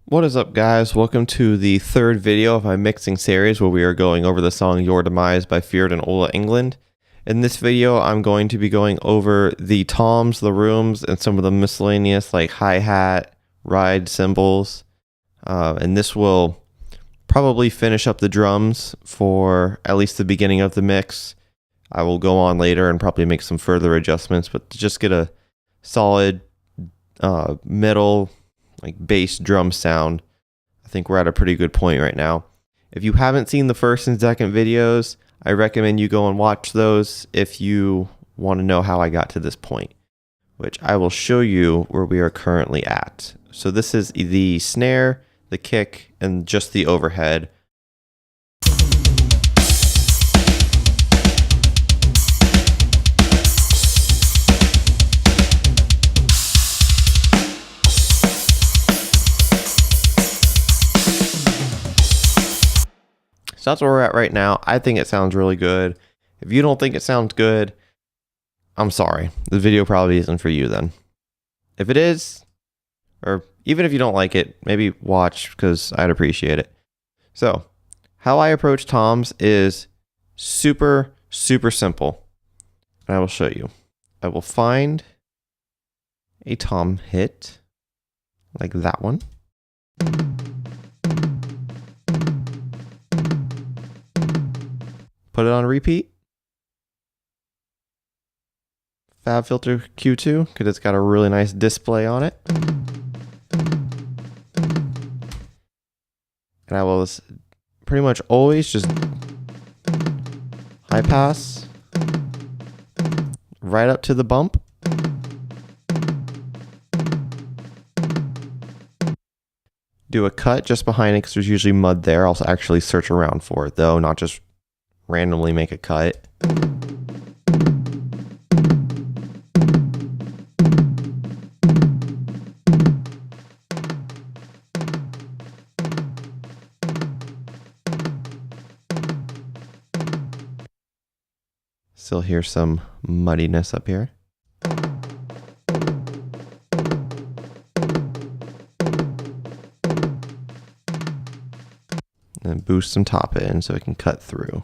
What is up, guys? Welcome to the third video of my mixing series where we are going over the song Your Demise by Feared and Ola Englund. In this video, I'm going to be going over the toms, the rooms, and some of the miscellaneous like hi-hat, ride cymbals. And this will probably finish up the drums for at least the beginning of the mix. I will go on later and probably make some further adjustments, but to just get a solid middle like bass drum sound, I think we're at a pretty good point right now. If you haven't seen the first and second videos, I recommend you go and watch those if you want to know how I got to this point, which I will show you where we are currently at. So this is the snare, the kick, and just the overhead. So that's where we're at right now. I think it sounds really good. If you don't think it sounds good, I'm sorry. The video probably isn't for you then. If it is, or even if you don't like it, maybe watch because I'd appreciate it. So, how I approach toms is super, super simple. And I will show you. I will find a tom hit, like that one. Put it on repeat. FabFilter Q2, because it's got a really nice display on it. And I will pretty much always just high pass right up to the bump. Do a cut just behind it because there's usually mud there. I'll actually search around for it though, not just randomly make a cut. Still hear some muddiness up here. And then boost some top in so it can cut through.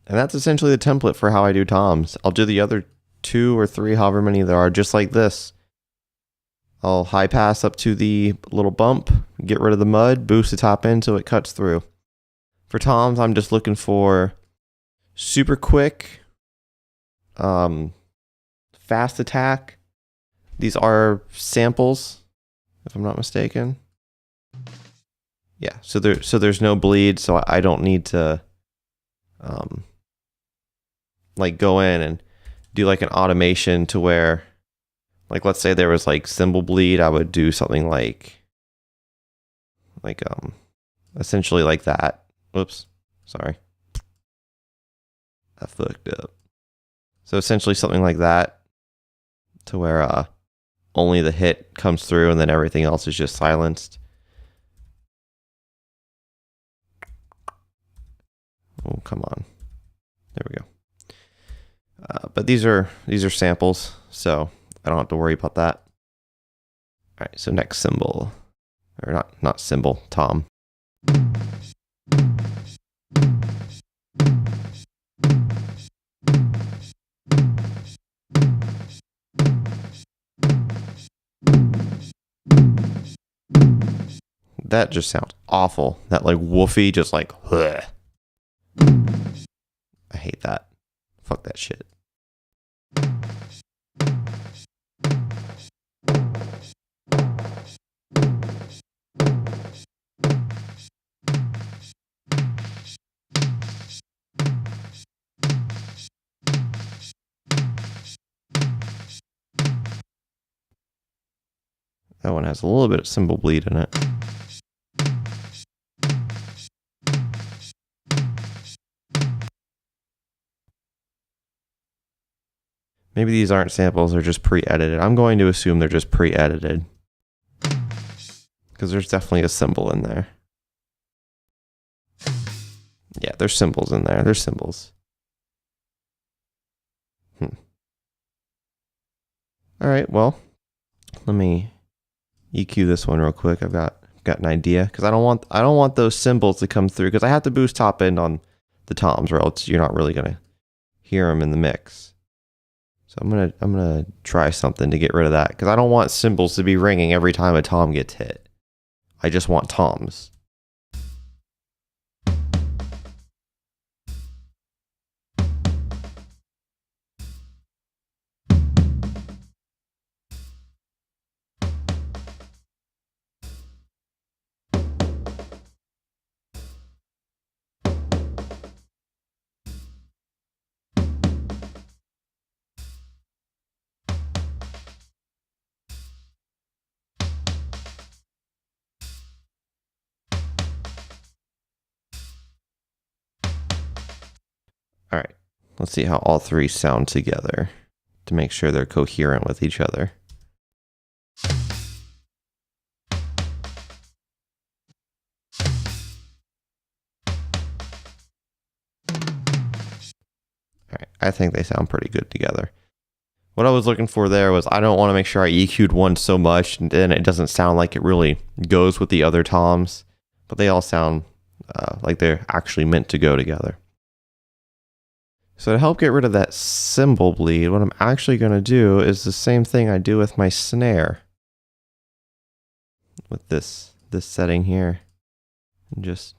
And that's essentially the template for how I do toms. I'll do the other 2 or 3, however many there are, just like this. I'll high pass up to the little bump, get rid of the mud, boost the top end so it cuts through. For toms, I'm just looking for super quick, fast attack. These are samples, if I'm not mistaken. Yeah, so there's no bleed, so I don't need to like go in and do like an automation to where, like, let's say there was like cymbal bleed, I would do something like essentially like that. Whoops, sorry, I fucked up. So essentially something like that, to where only the hit comes through and then everything else is just silenced. Oh, come on. There we go. But these are samples, so I don't have to worry about that. All right, so next cymbal, or not cymbal, tom. That just sounds awful. That like woofy, just like, ugh. I hate that. Fuck that shit. That one has a little bit of cymbal bleed in it. Maybe these aren't samples, they're just pre-edited. I'm going to assume they're just pre-edited, because there's definitely a cymbal in there. Yeah, there's cymbals in there. There's cymbals. All right, well, let me EQ this one real quick. I've got an idea because I don't want those cymbals to come through because I have to boost top end on the toms, or else you're not really gonna hear them in the mix. So I'm gonna try something to get rid of that because I don't want cymbals to be ringing every time a tom gets hit. I just want toms. All right, let's see how all three sound together to make sure they're coherent with each other. All right, I think they sound pretty good together. What I was looking for there was I don't want to make sure I EQ'd one so much and then it doesn't sound like it really goes with the other toms, but they all sound like they're actually meant to go together. So to help get rid of that cymbal bleed, what I'm actually going to do is the same thing I do with my snare. With this setting here. And just...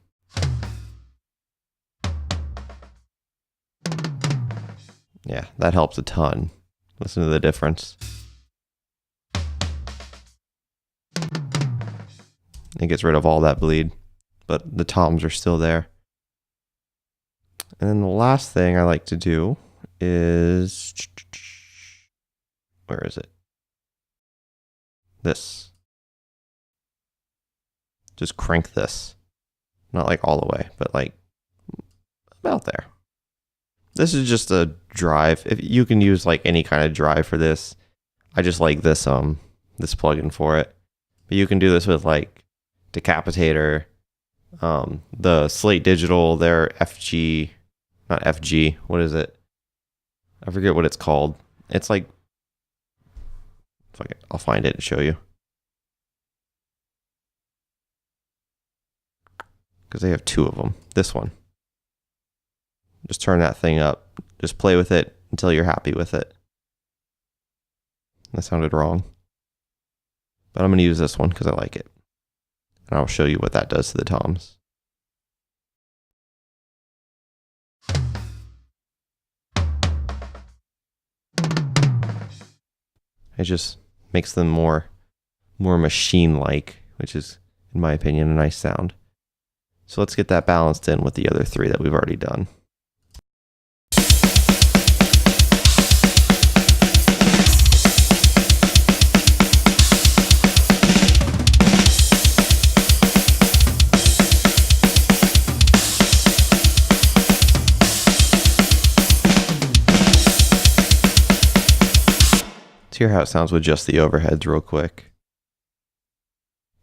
yeah, that helps a ton. Listen to the difference. It gets rid of all that bleed, but the toms are still there. And then the last thing I like to do is, where is it? This. Just crank this. Not like all the way, but like about there. This is just a drive. If you can use like any kind of drive for this. I just like this plugin for it. But you can do this with like Decapitator, the Slate Digital, their FG, not FG, what is it? I forget what it's called. It's like, fuck it, I'll find it and show you. Because they have two of them. This one. Just turn that thing up. Just play with it until you're happy with it. That sounded wrong. But I'm going to use this one because I like it. And I'll show you what that does to the toms. It just makes them more machine-like, which is, in my opinion, a nice sound. So let's get that balanced in with the other three that we've already done. Let's hear how it sounds with just the overheads real quick.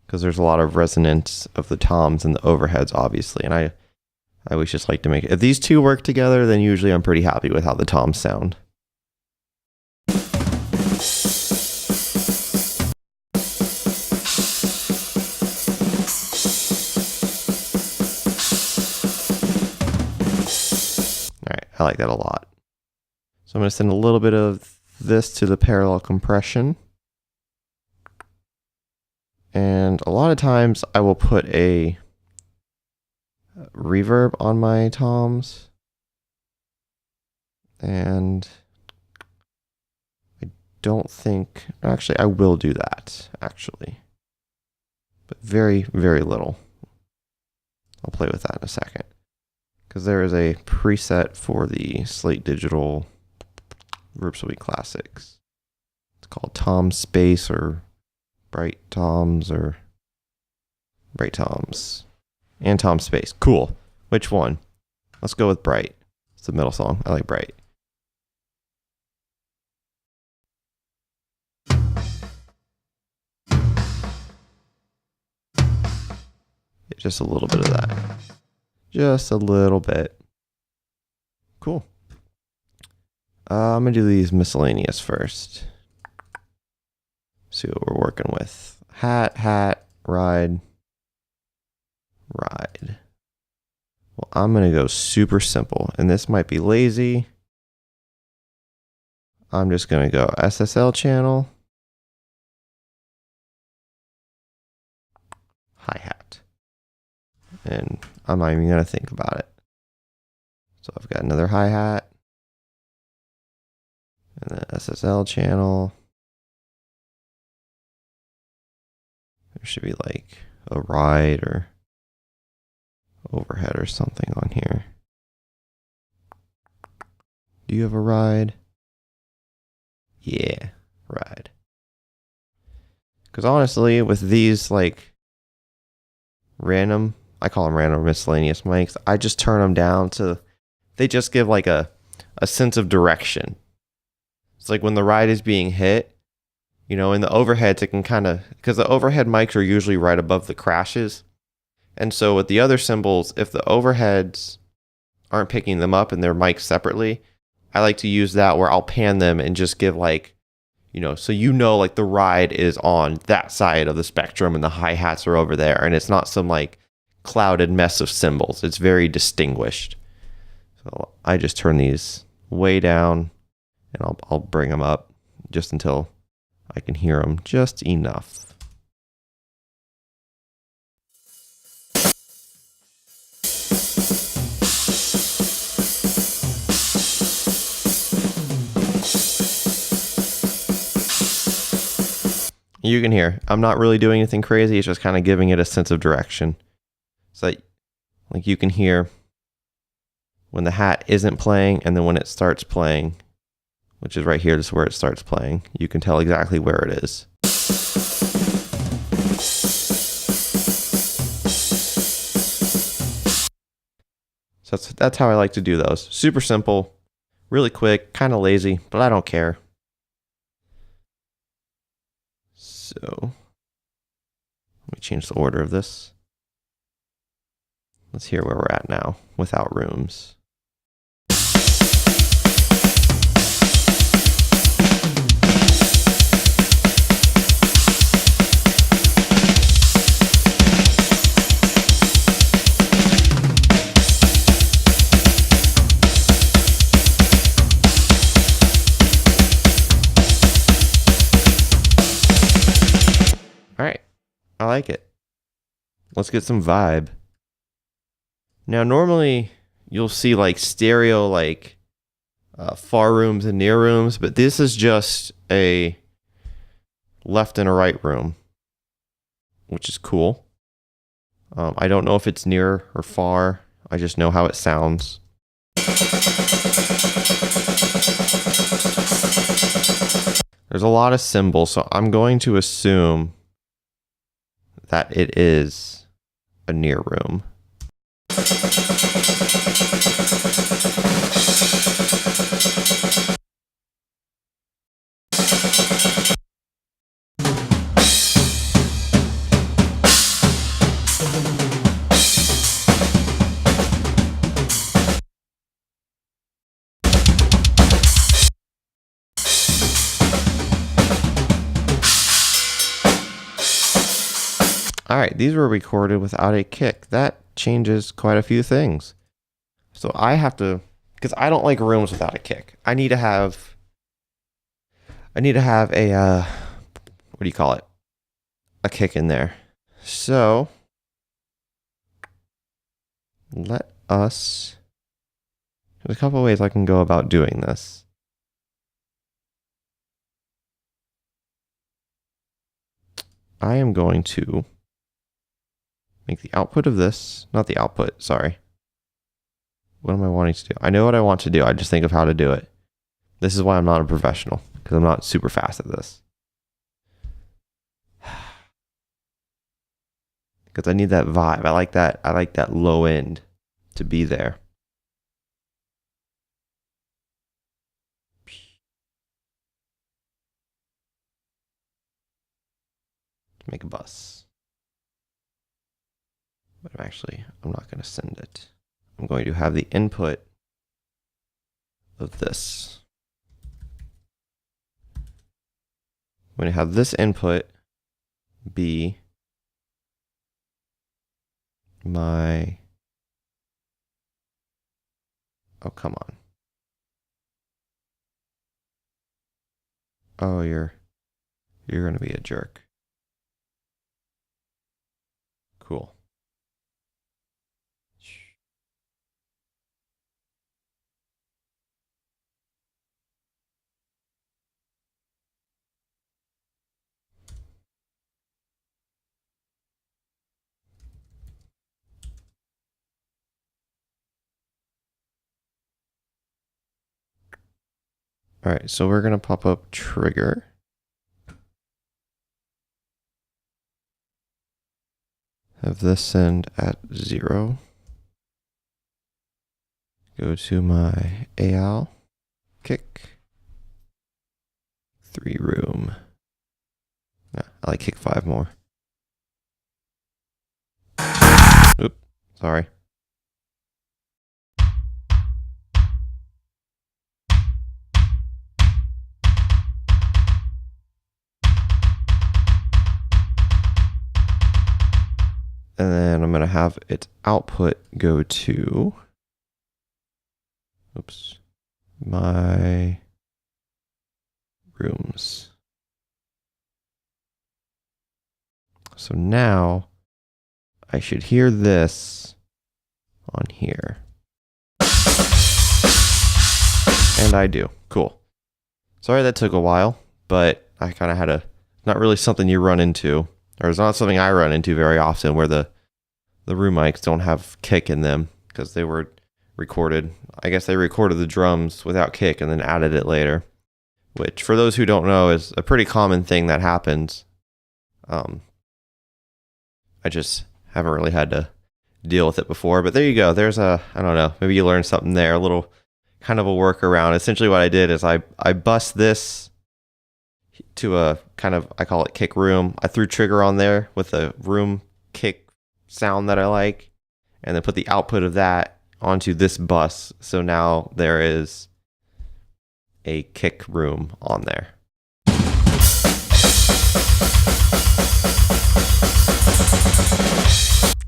Because there's a lot of resonance of the toms and the overheads, obviously. And I always just like to make it. If these two work together, then usually I'm pretty happy with how the toms sound. Alright, I like that a lot. So I'm going to send a little bit of this to the parallel compression. And a lot of times I will put a reverb on my toms. And I don't think, actually I will do that, actually. But very, very little. I'll play with that in a second. Because there is a preset for the Slate Digital Rhapsody Classics. It's called Tom Space or Bright Toms or Bright Toms and Tom Space. Cool. Which one? Let's go with Bright. It's the middle song. I like Bright. Just a little bit of that. Just a little bit. Cool. I'm going to do these miscellaneous first. See what we're working with. Hat, hat, ride, ride. Well, I'm going to go super simple, and this might be lazy. I'm just going to go SSL channel, hi-hat. And I'm not even going to think about it. So I've got another hi-hat, and then SSL channel. There should be like a ride or overhead or something on here. Do you have a ride? Yeah, ride. Because honestly, with these like random, I call them random miscellaneous mics, I just turn them down to, they just give like a sense of direction. It's like when the ride is being hit, you know, in the overheads, it can kind of, because the overhead mics are usually right above the crashes. And so with the other cymbals, if the overheads aren't picking them up and they're mic'd separately, I like to use that where I'll pan them and just give like, you know, so you know like the ride is on that side of the spectrum and the hi-hats are over there. And it's not some like clouded mess of cymbals. It's very distinguished. So I just turn these way down and I'll bring them up just until I can hear them just enough. You can hear, I'm not really doing anything crazy. It's just kind of giving it a sense of direction. So like you can hear when the hat isn't playing and then when it starts playing, which is right here, this is where it starts playing. You can tell exactly where it is. So that's how I like to do those. Super simple, really quick, kind of lazy, but I don't care. So let me change the order of this. Let's hear where we're at now without rooms. All right, I like it. Let's get some vibe. Now, normally you'll see like stereo, like far rooms and near rooms, but this is just a left and a right room, which is cool. I don't know if it's near or far. I just know how it sounds. There's a lot of cymbals, so I'm going to assume that it is a near room. All right, these were recorded without a kick. That changes quite a few things. So I have to, because I don't like rooms without a kick. I need to have a, what do you call it? A kick in there. So let us, there's a couple of ways I can go about doing this. I am going to make the output of this, not the output, sorry. What am I wanting to do? I know what I want to do. I just think of how to do it. This is why I'm not a professional, because I'm not super fast at this. Because I need that vibe. I like that low end to be there. To make a bus. But I'm not going to send it. I'm going to have the input of this. I'm going to have this input be my, oh, come on. Oh, you're going to be a jerk. Cool. All right, so we're going to pop up trigger. Have this send at 0. Go to my AL kick. 3 room. Nah, I like kick 5 more. Oop, sorry. And then I'm going to have its output go to, oops, my rooms. So now I should hear this on here. And I do. Cool. Sorry that took a while, but I kind of had a, not really something you run into, or it's not something I run into very often, where the room mics don't have kick in them because they were recorded. I guess they recorded the drums without kick and then added it later, which for those who don't know is a pretty common thing that happens. I just haven't really had to deal with it before, but there you go. There's a, I don't know, maybe you learned something there, a little kind of a workaround. Essentially what I did is I bust this to a kind of, I call it kick room. I threw trigger on there with a room kick sound that I like, and then put the output of that onto this bus. So now there is a kick room on there.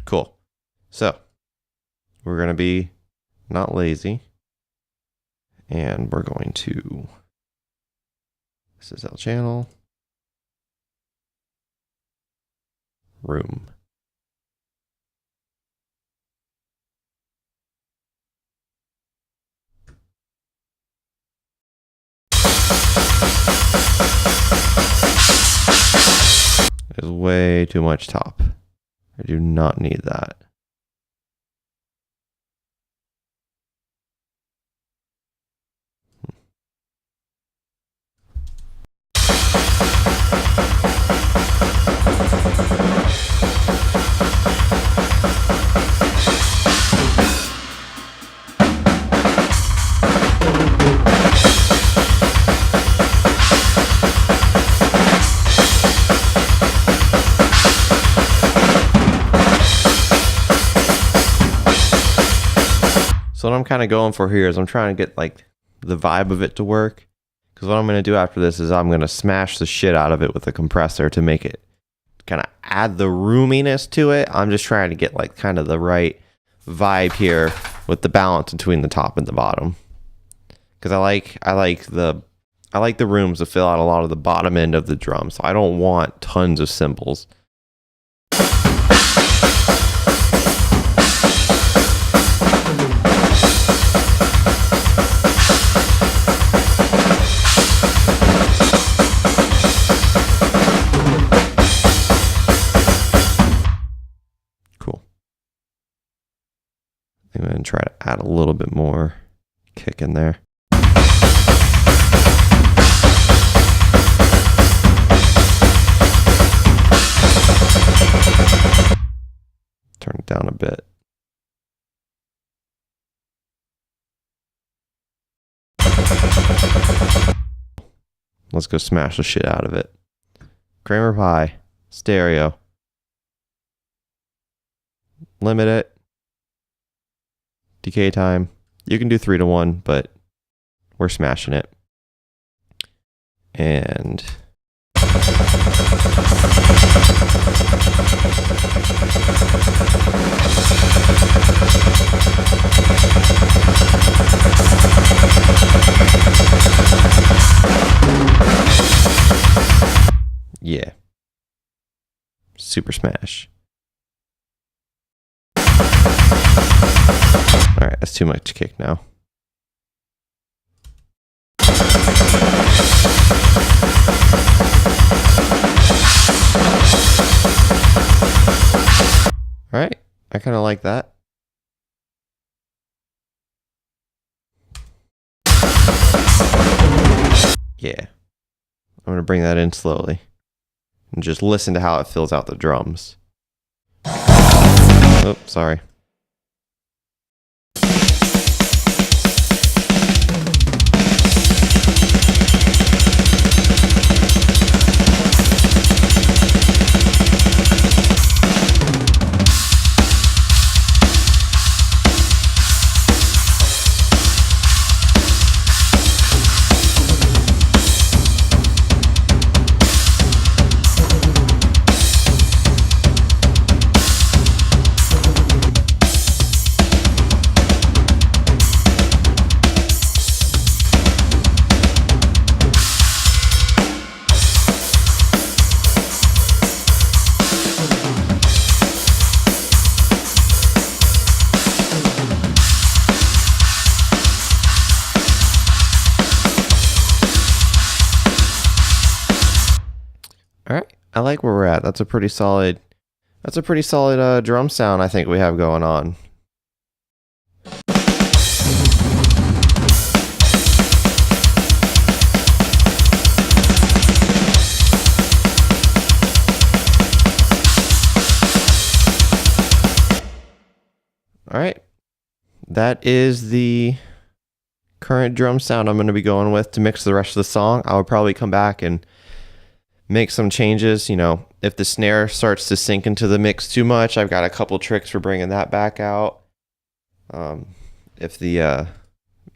Cool. So we're going to be not lazy, and we're going to, this is L channel, room. There's way too much top. I do not need that. So what I'm kind of going for here is I'm trying to get like the vibe of it to work. Because what I'm going to do after this is I'm going to smash the shit out of it with a compressor to make it kind of add the roominess to it. I'm just trying to get like kind of the right vibe here with the balance between the top and the bottom. Because I like the rooms to fill out a lot of the bottom end of the drum. So I don't want tons of cymbals. I'm going to try to add a little bit more kick in there. Turn it down a bit. Let's go smash the shit out of it. Kramer Pie, stereo. Limit it. decay time. You can do 3 to 1, but we're smashing it. And yeah, super smash. All right, that's too much kick now. All right, I kind of like that. Yeah, I'm gonna bring that in slowly and just listen to how it fills out the drums. Oh, sorry. All right, I like where we're at. That's a pretty solid drum sound I think we have going on. All right, that is the current drum sound I'm going to be going with to mix the rest of the song. I would probably come back and make some changes. You know, if the snare starts to sink into the mix too much, I've got a couple tricks for bringing that back out. If the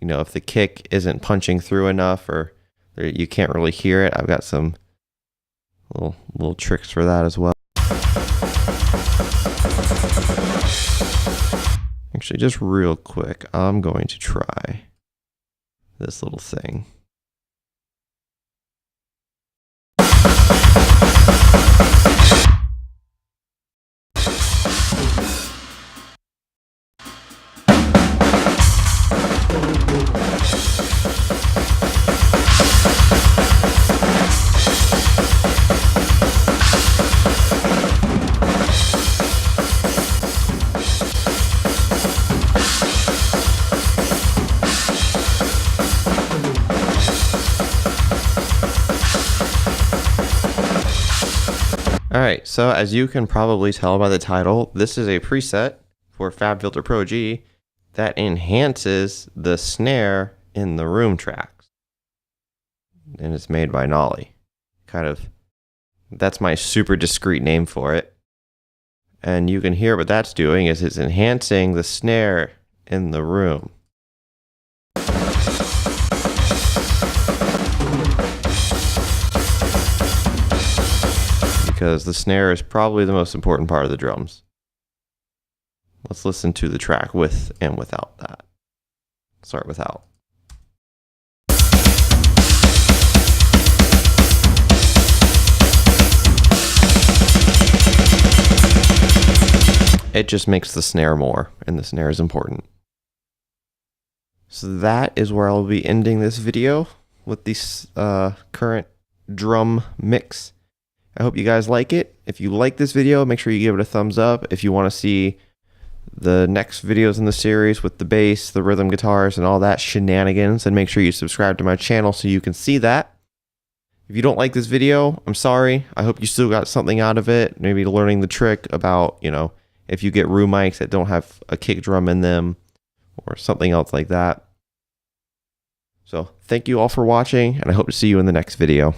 if the kick isn't punching through enough, or you can't really hear it, I've got some little tricks for that as well. Actually, just real quick, I'm going to try this little thing. Alright, so as you can probably tell by the title, this is a preset for FabFilter Pro G that enhances the snare in the room tracks. And it's made by Nolly. That's my super discreet name for it. And you can hear what that's doing is it's enhancing the snare in the room. Because the snare is probably the most important part of the drums. Let's listen to the track with and without that. Start without. It just makes the snare more, and the snare is important. So that is where I'll be ending this video with this current drum mix. I hope you guys like it. If you like this video, make sure you give it a thumbs up. If you want to see the next videos in the series with the bass, the rhythm guitars, and all that shenanigans, then make sure you subscribe to my channel so you can see that. If you don't like this video, I'm sorry. I hope you still got something out of it. Maybe learning the trick about, if you get room mics that don't have a kick drum in them or something else like that. So thank you all for watching, and I hope to see you in the next video.